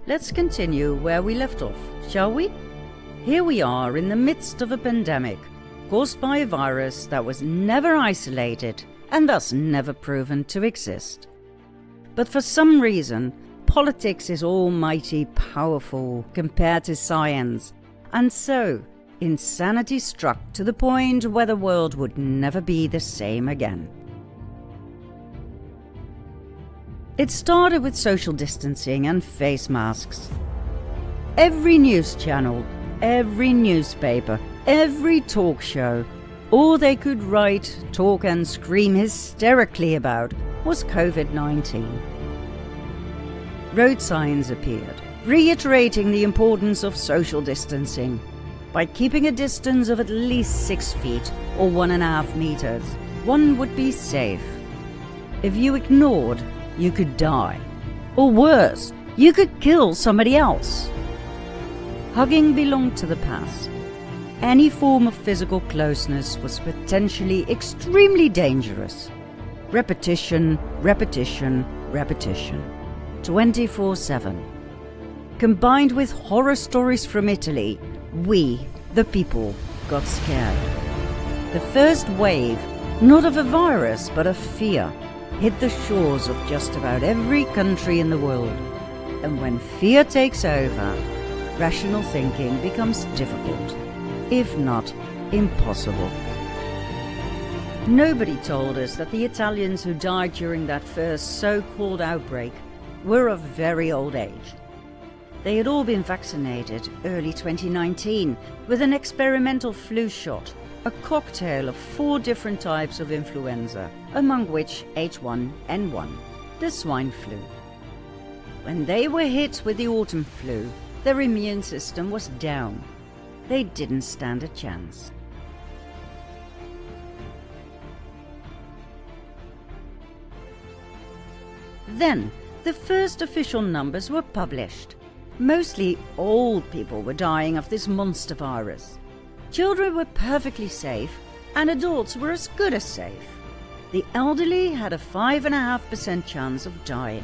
Let's continue where we left off, shall we? Here we are in the midst of a pandemic caused by a virus that was never isolated and thus never proven to exist. But for some reason, politics is almighty powerful compared to science, and so insanity struck to the point where the world would never be the same again. It started with social distancing and face masks. Every news channel, every newspaper, every talk show, all they could write, talk and scream hysterically about was COVID-19. Road signs appeared, reiterating the importance of social distancing. By keeping a distance of at least 6 feet or 1.5 meters, one would be safe. If you ignored, you could die. Or worse, you could kill somebody else. Hugging belonged to the past. Any form of physical closeness was potentially extremely dangerous. Repetition, repetition, repetition. 24/7. Combined with horror stories from Italy, we, the people, got scared. The first wave, not of a virus but of fear, hit the shores of just about every country in the world. And when fear takes over, rational thinking becomes difficult, if not impossible. Nobody told us that the Italians who died during that first so-called outbreak were of very old age. They had all been vaccinated early 2019 with an experimental flu shot, a cocktail of 4 different types of influenza, among which H1N1, the swine flu. When they were hit with the autumn flu, their immune system was down. They didn't stand a chance. Then, the first official numbers were published. Mostly old people were dying of this monster virus. Children were perfectly safe, and adults were as good as safe. The elderly had a 5.5% chance of dying.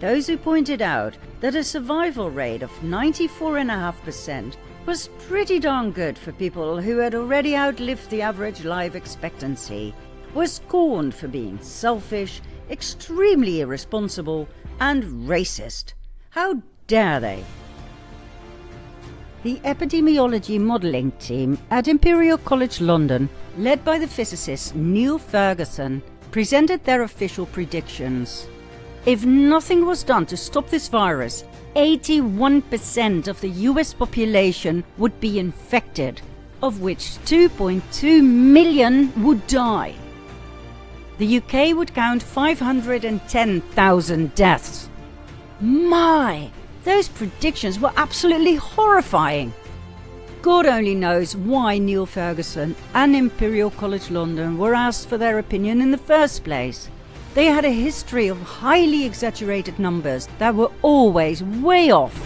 Those who pointed out that a survival rate of 94.5% was pretty darn good for people who had already outlived the average life expectancy were scorned for being selfish, extremely irresponsible, and racist. How dare they? The epidemiology modelling team at Imperial College London, led by the physicist Neil Ferguson, presented their official predictions. If nothing was done to stop this virus, 81% of the US population would be infected, of which 2.2 million would die. The UK would count 510,000 deaths. My! Those predictions were absolutely horrifying. God only knows why Neil Ferguson and Imperial College London were asked for their opinion in the first place. They had a history of highly exaggerated numbers that were always way off.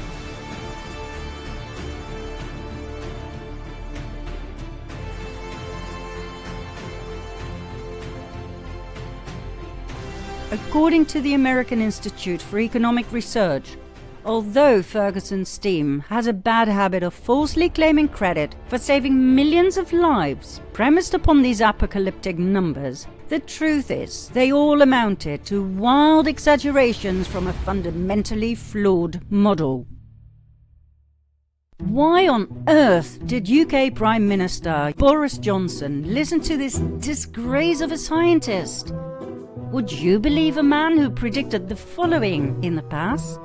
According to the American Institute for Economic Research, although Ferguson's team has a bad habit of falsely claiming credit for saving millions of lives premised upon these apocalyptic numbers, the truth is they all amounted to wild exaggerations from a fundamentally flawed model. Why on earth did UK Prime Minister Boris Johnson listen to this disgrace of a scientist? Would you believe a man who predicted the following in the past?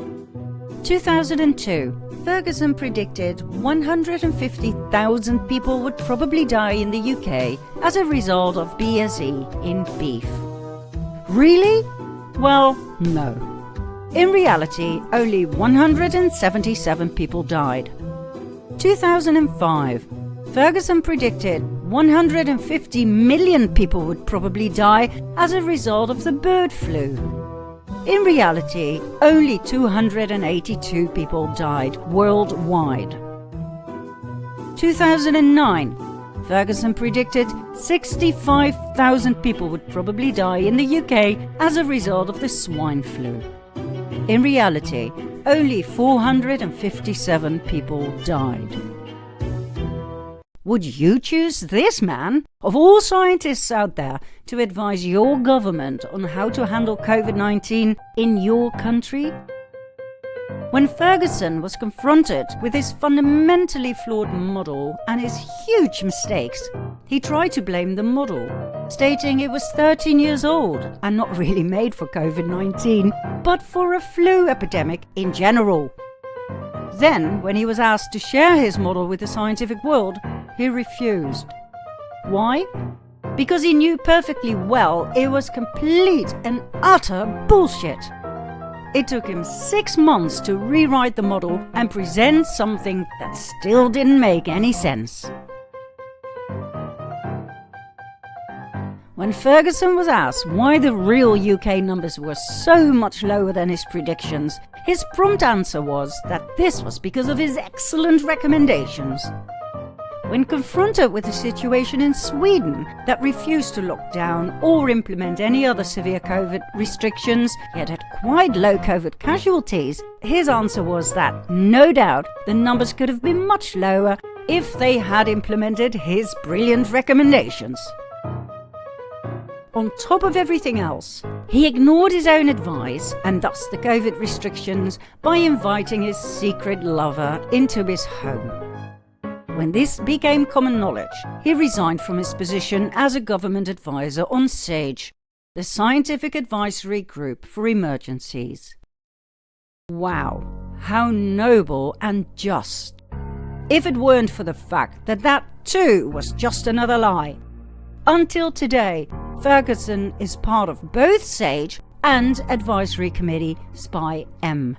2002, Ferguson predicted 150,000 people would probably die in the UK as a result of BSE in beef. Really? Well, no. In reality, only 177 people died. 2005, Ferguson predicted 150 million people would probably die as a result of the bird flu. In reality, only 282 people died worldwide. 2009, Ferguson predicted 65,000 people would probably die in the UK as a result of the swine flu. In reality, only 457 people died. Would you choose this man, of all scientists out there, to advise your government on how to handle COVID-19 in your country? When Ferguson was confronted with his fundamentally flawed model and his huge mistakes, he tried to blame the model, stating it was 13 years old and not really made for COVID-19, but for a flu epidemic in general. Then, when he was asked to share his model with the scientific world, he refused. Why? Because he knew perfectly well it was complete and utter bullshit. It took him 6 months to rewrite the model and present something that still didn't make any sense. When Ferguson was asked why the real UK numbers were so much lower than his predictions, his prompt answer was that this was because of his excellent recommendations. When confronted with the situation in Sweden that refused to lock down or implement any other severe COVID restrictions, yet had quite low COVID casualties, his answer was that, no doubt, the numbers could have been much lower if they had implemented his brilliant recommendations. On top of everything else, he ignored his own advice and thus the COVID restrictions by inviting his secret lover into his home. When this became common knowledge, he resigned from his position as a government advisor on SAGE, the Scientific Advisory Group for Emergencies. Wow, how noble and just. If it weren't for the fact that that too was just another lie. Until today, Ferguson is part of both SAGE and Advisory Committee SPY-M.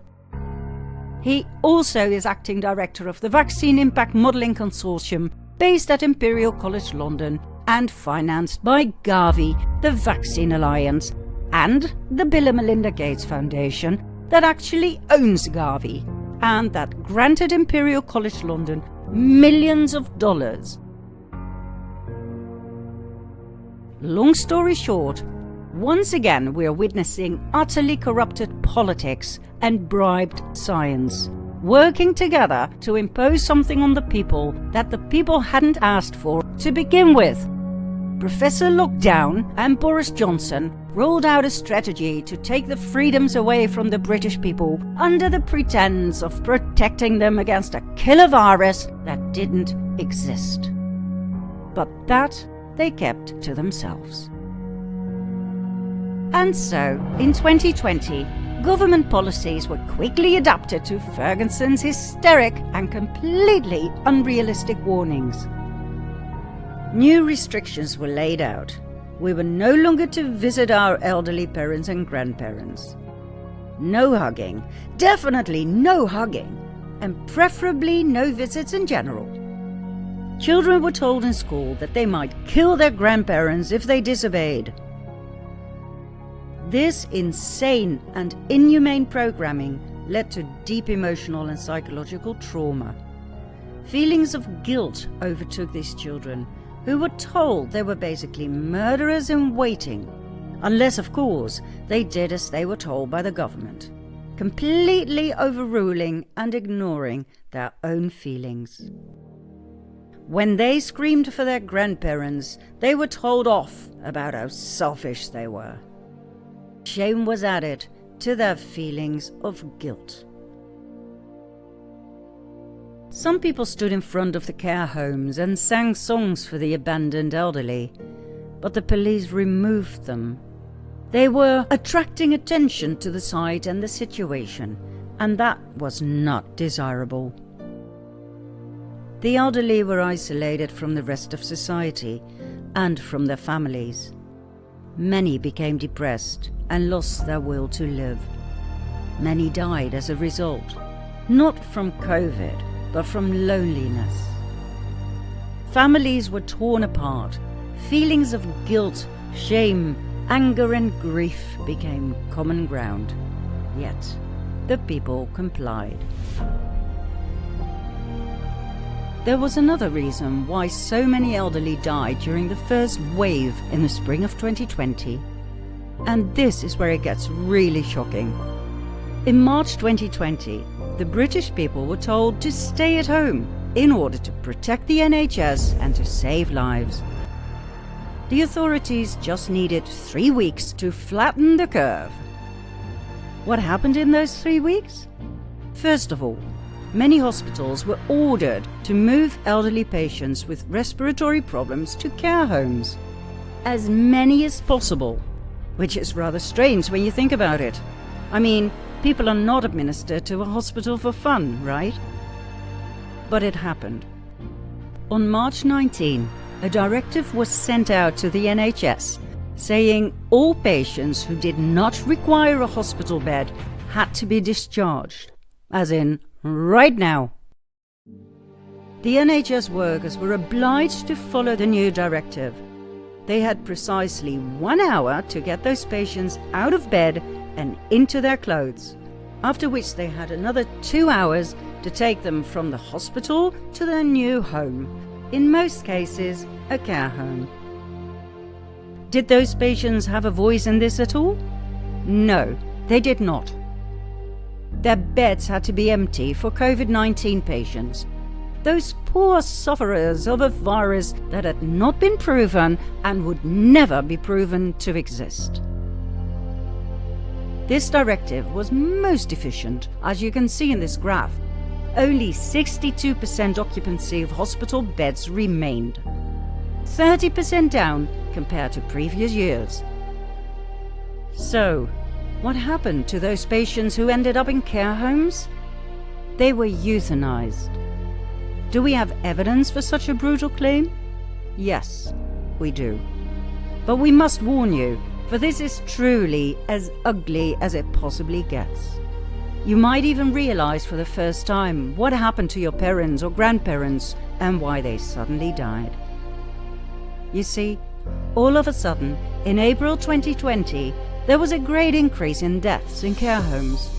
He also is acting director of the Vaccine Impact Modelling Consortium based at Imperial College London and financed by Gavi, the Vaccine Alliance, and the Bill and Melinda Gates Foundation that actually owns Gavi and that granted Imperial College London millions of dollars. Long story short, once again we are witnessing utterly corrupted politics and bribed science, working together to impose something on the people that the people hadn't asked for to begin with. Professor Lockdown and Boris Johnson rolled out a strategy to take the freedoms away from the British people under the pretense of protecting them against a killer virus that didn't exist. But that they kept to themselves. And so, in 2020, government policies were quickly adapted to Ferguson's hysteric and completely unrealistic warnings. New restrictions were laid out. We were no longer to visit our elderly parents and grandparents. No hugging, definitely no hugging, and preferably no visits in general. Children were told in school that they might kill their grandparents if they disobeyed. This insane and inhumane programming led to deep emotional and psychological trauma. Feelings of guilt overtook these children, who were told they were basically murderers in waiting, unless, of course, they did as they were told by the government, completely overruling and ignoring their own feelings. When they screamed for their grandparents, they were told off about how selfish they were. Shame was added to their feelings of guilt. Some people stood in front of the care homes and sang songs for the abandoned elderly, but the police removed them. They were attracting attention to the site and the situation, and that was not desirable. The elderly were isolated from the rest of society and from their families. Many became depressed and lost their will to live. Many died as a result, not from COVID, but from loneliness. Families were torn apart. Feelings of guilt, shame, anger and grief became common ground. Yet, the people complied. There was another reason why so many elderly died during the first wave in the spring of 2020. And this is where it gets really shocking. In March 2020, the British people were told to stay at home in order to protect the NHS and to save lives. The authorities just needed 3 weeks to flatten the curve. What happened in those 3 weeks? First of all, many hospitals were ordered to move elderly patients with respiratory problems to care homes. As many as possible, which is rather strange when you think about it. I mean, people are not administered to a hospital for fun, right? But it happened. On March 19, a directive was sent out to the NHS saying all patients who did not require a hospital bed had to be discharged, as in right now. The NHS workers were obliged to follow the new directive. They had precisely 1 hour to get those patients out of bed and into their clothes, after which they had another 2 hours to take them from the hospital to their new home, in most cases a care home. Did those patients have a voice in this at all? No, they did not. Their beds had to be empty for COVID-19 patients, those poor sufferers of a virus that had not been proven and would never be proven to exist. This directive was most efficient, as you can see in this graph. Only 62% occupancy of hospital beds remained, 30% down compared to previous years. So, what happened to those patients who ended up in care homes? They were euthanized. Do we have evidence for such a brutal claim? Yes, we do. But we must warn you, for this is truly as ugly as it possibly gets. You might even realize for the first time what happened to your parents or grandparents and why they suddenly died. You see, all of a sudden, in April 2020, there was a great increase in deaths in care homes.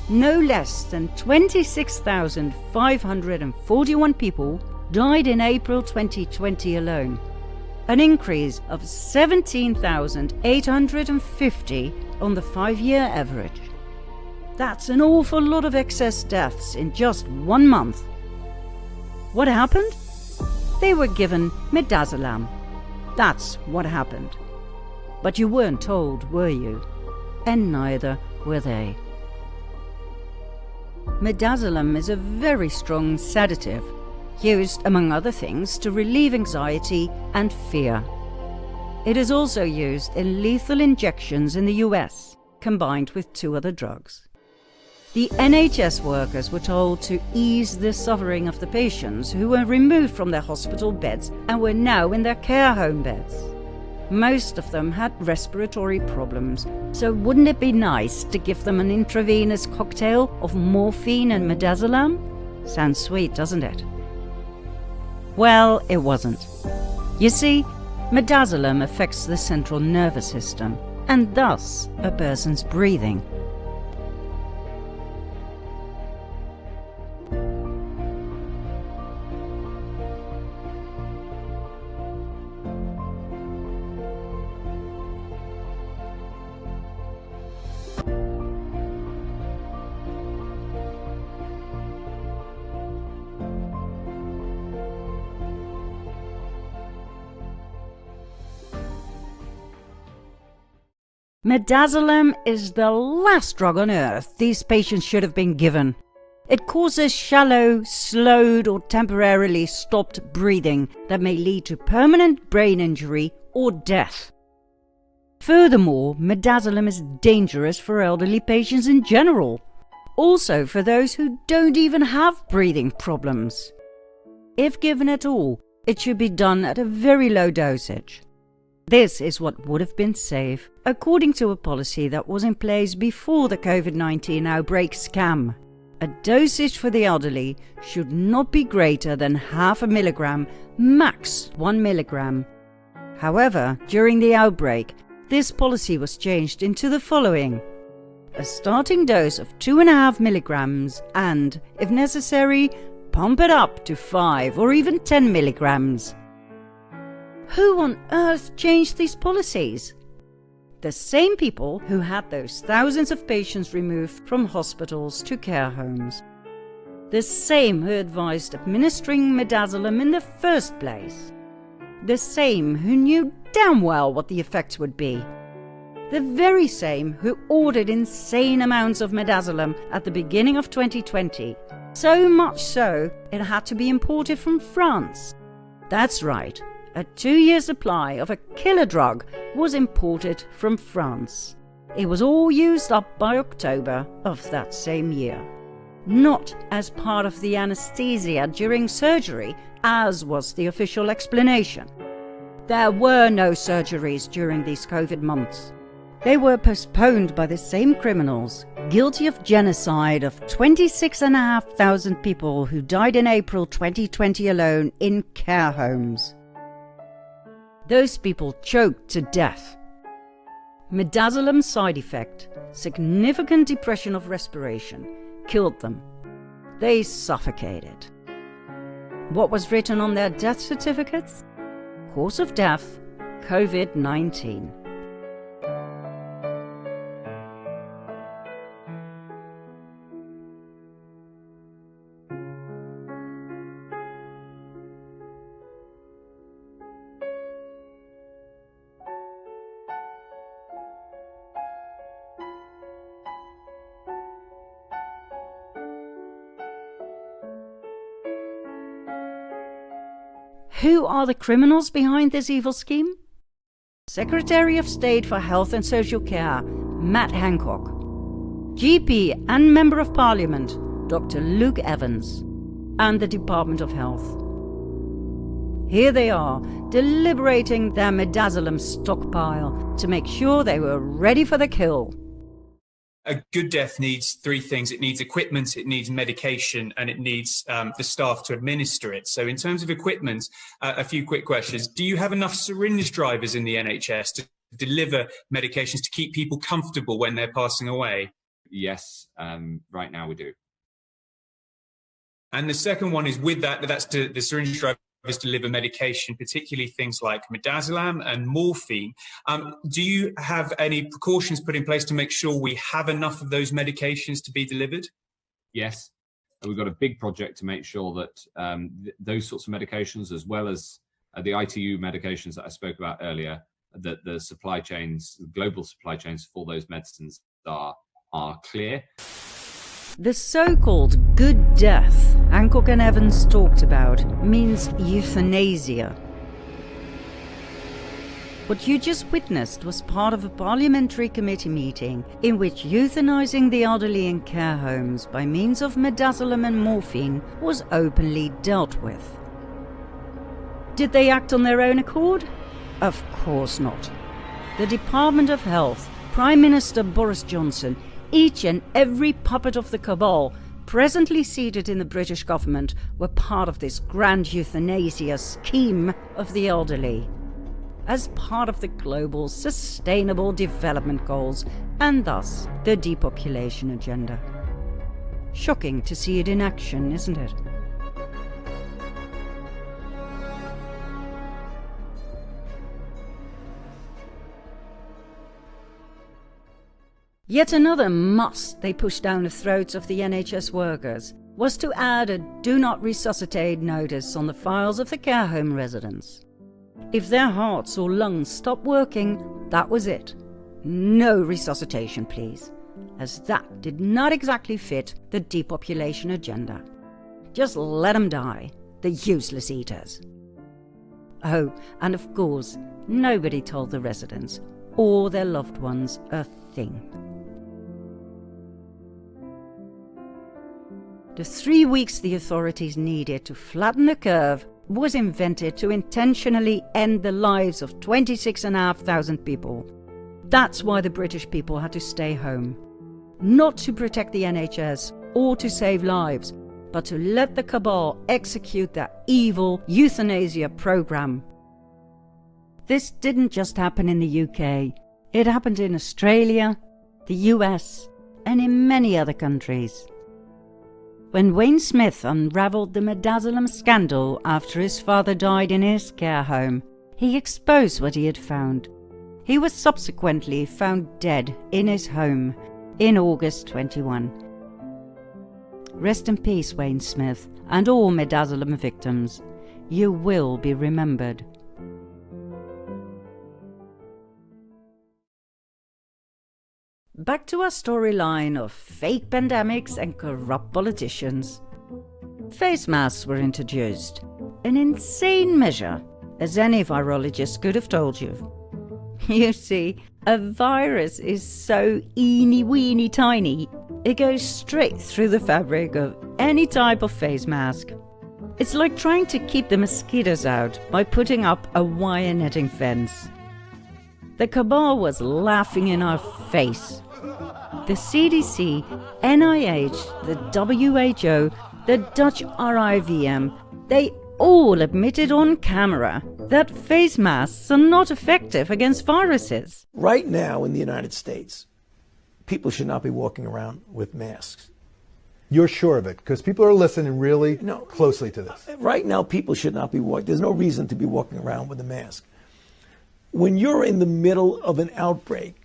No less than 26,541 people died in April 2020 alone, an increase of 17,850 on the 5-year average. That's an awful lot of excess deaths in just 1 month. What happened? They were given Midazolam. That's what happened. But you weren't told, were you? And neither were they. Midazolam is a very strong sedative, used among other things to relieve anxiety and fear. It is also used in lethal injections in the US, combined with 2 other drugs. The NHS workers were told to ease the suffering of the patients who were removed from their hospital beds and were now in their care home beds. Most of them had respiratory problems, so wouldn't it be nice to give them an intravenous cocktail of morphine and midazolam? Sounds sweet, doesn't it? Well, it wasn't. You see, midazolam affects the central nervous system, and thus a person's breathing. Midazolam is the last drug on earth these patients should have been given. It causes shallow, slowed or temporarily stopped breathing that may lead to permanent brain injury or death. Furthermore, midazolam is dangerous for elderly patients in general, also for those who don't even have breathing problems. If given at all, it should be done at a very low dosage. This is what would have been safe, according to a policy that was in place before the COVID-19 outbreak scam. A dosage for the elderly should not be greater than 0.5 milligram, max 1 milligram. However, during the outbreak, this policy was changed into the following: a starting dose of 2.5 milligrams and, if necessary, pump it up to 5 or even 10 milligrams. Who on earth changed these policies? The same people who had those thousands of patients removed from hospitals to care homes. The same who advised administering Midazolam in the first place. The same who knew damn well what the effects would be. The very same who ordered insane amounts of Midazolam at the beginning of 2020. So much so, it had to be imported from France. That's right, a 2-year supply of a killer drug was imported from France. It was all used up by October of that same year. Not as part of the anesthesia during surgery, as was the official explanation. There were no surgeries during these COVID months. They were postponed by the same criminals, guilty of genocide of 26,500 people who died in April 2020 alone in care homes. Those people choked to death. Midazolam side effect, significant depression of respiration, killed them. They suffocated. What was written on their death certificates? Cause of death, COVID-19. Who are the criminals behind this evil scheme? Secretary of State for Health and Social Care, Matt Hancock. GP and Member of Parliament, Dr. Luke Evans. And the Department of Health. Here they are, deliberating their Midazolam stockpile to make sure they were ready for the kill. A good death needs 3 things. It needs equipment, it needs medication, and it needs the staff to administer it. So in terms of equipment, a few quick questions. Do you have enough syringe drivers in the NHS to deliver medications to keep people comfortable when they're passing away? Yes, right now we do. And the second one is with that's to the syringe drivers deliver medication, particularly things like Midazolam and morphine. Do you have any precautions put in place to make sure we have enough of those medications to be delivered? Yes, we've got a big project to make sure that those sorts of medications, as well as the ITU medications that I spoke about earlier, that the supply chains, global supply chains for those medicines are clear. The so-called good death Hancock and Evans talked about means euthanasia. What you just witnessed was part of a parliamentary committee meeting in which euthanizing the elderly in care homes by means of Midazolam and morphine was openly dealt with. Did they act on their own accord? Of course not. The Department of Health, Prime Minister Boris Johnson, each and every puppet of the cabal presently seated in the British government were part of this grand euthanasia scheme of the elderly, as part of the global sustainable development goals and thus the depopulation agenda. Shocking to see it in action, isn't it? Yet another must they pushed down the throats of the NHS workers was to add a "do not resuscitate" notice on the files of the care home residents. If their hearts or lungs stopped working, that was it. No resuscitation, please, as that did not exactly fit the depopulation agenda. Just let them die, the useless eaters. Oh, and of course, nobody told the residents or their loved ones a thing. The 3 weeks the authorities needed to flatten the curve was invented to intentionally end the lives of 26,500 people. That's why the British people had to stay home. Not to protect the NHS or to save lives, but to let the cabal execute their evil euthanasia program. This didn't just happen in the UK. It happened in Australia, the US, and in many other countries. When Wayne Smith unravelled the Midazolam scandal after his father died in his care home, he exposed what he had found. He was subsequently found dead in his home in August 21. Rest in peace, Wayne Smith, and all Midazolam victims. You will be remembered. Back to our storyline of fake pandemics and corrupt politicians. Face masks were introduced, an insane measure, as any virologist could have told you. You see, a virus is so eeny-weeny tiny, it goes straight through the fabric of any type of face mask. It's like trying to keep the mosquitoes out by putting up a wire netting fence. The cabal was laughing in our face. The CDC, NIH, the WHO, the Dutch RIVM, they all admitted on camera that face masks are not effective against viruses. Right now in the United States, people should not be walking around with masks. You're sure of it? Because people are listening really closely to this. Right now, people should not be walking. There's no reason to be walking around with a mask. When you're in the middle of an outbreak,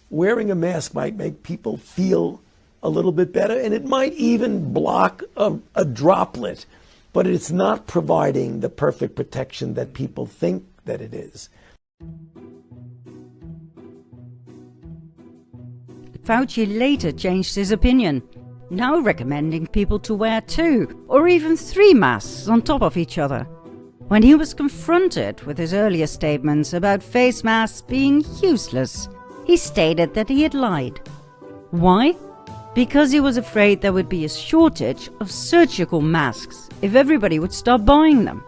wearing a mask might make people feel a little bit better, and it might even block a droplet, but it's not providing the perfect protection that people think that it is. Fauci later changed his opinion, now recommending people to wear 2 or even 3 masks on top of each other. When he was confronted with his earlier statements about face masks being useless, he stated that he had lied. Why? Because he was afraid there would be a shortage of surgical masks if everybody would start buying them.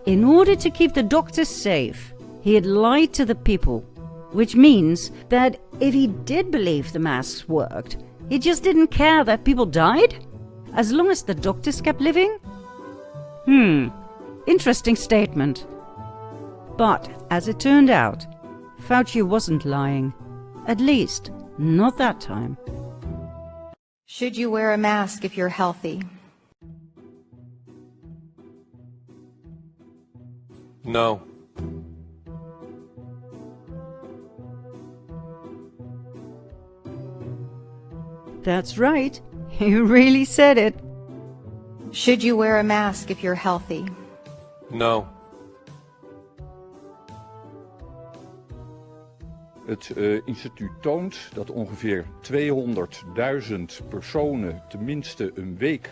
In order to keep the doctors safe, he had lied to the people, which means that if he did believe the masks worked, he just didn't care that people died, as long as the doctors kept living? Interesting statement. But as it turned out, Fauci wasn't lying. At least, not that time. Should you wear a mask if you're healthy? No. That's right. You really said it. Should you wear a mask if you're healthy? No. Het instituut toont dat ongeveer 200.000 personen tenminste een week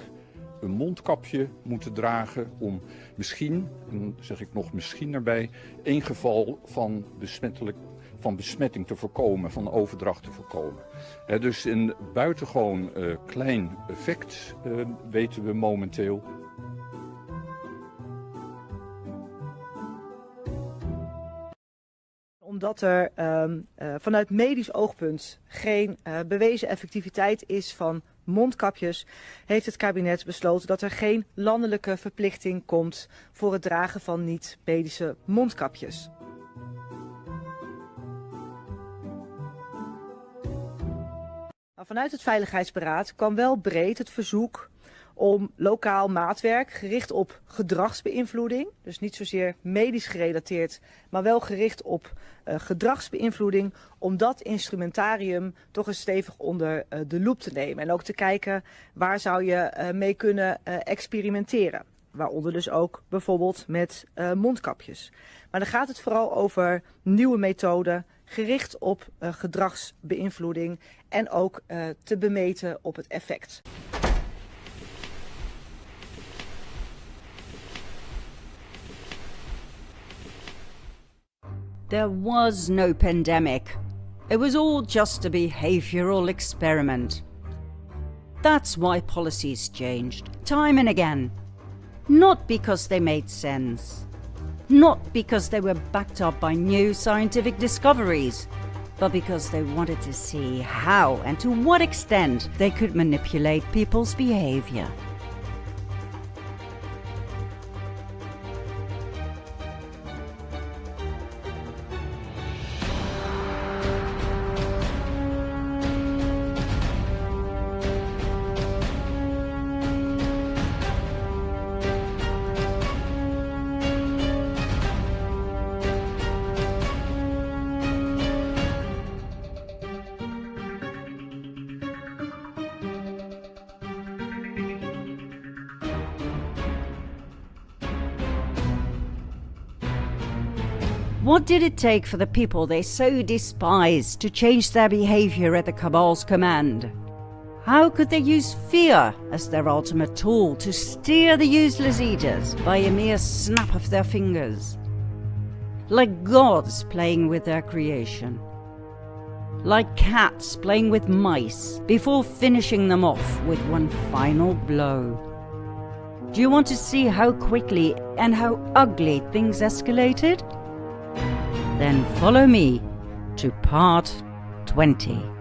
een mondkapje moeten dragen om misschien, en dan zeg ik nog misschien erbij, 1 geval van besmetting te voorkomen, van overdracht te voorkomen. Dus een buitengewoon klein effect weten we momenteel. Omdat er vanuit medisch oogpunt geen bewezen effectiviteit is van mondkapjes, heeft het kabinet besloten dat er geen landelijke verplichting komt voor het dragen van niet-medische mondkapjes. Vanuit het Veiligheidsberaad kwam wel breed het verzoek om lokaal maatwerk gericht op gedragsbeïnvloeding, dus niet zozeer medisch gerelateerd, maar wel gericht op gedragsbeïnvloeding, om dat instrumentarium toch eens stevig onder de loep te nemen. En ook te kijken waar zou je mee kunnen experimenteren. Waaronder dus ook bijvoorbeeld met mondkapjes. Maar dan gaat het vooral over nieuwe methoden, gericht op gedragsbeïnvloeding en ook te bemeten op het effect. There was no pandemic. It was all just a behavioral experiment. That's why policies changed, time and again. Not because they made sense. Not because they were backed up by new scientific discoveries, but because they wanted to see how and to what extent they could manipulate people's behavior. What did it take for the people they so despised to change their behavior at the Cabal's command? How could they use fear as their ultimate tool to steer the useless eaters by a mere snap of their fingers? Like gods playing with their creation. Like cats playing with mice before finishing them off with one final blow. Do you want to see how quickly and how ugly things escalated? Then follow me to part 20.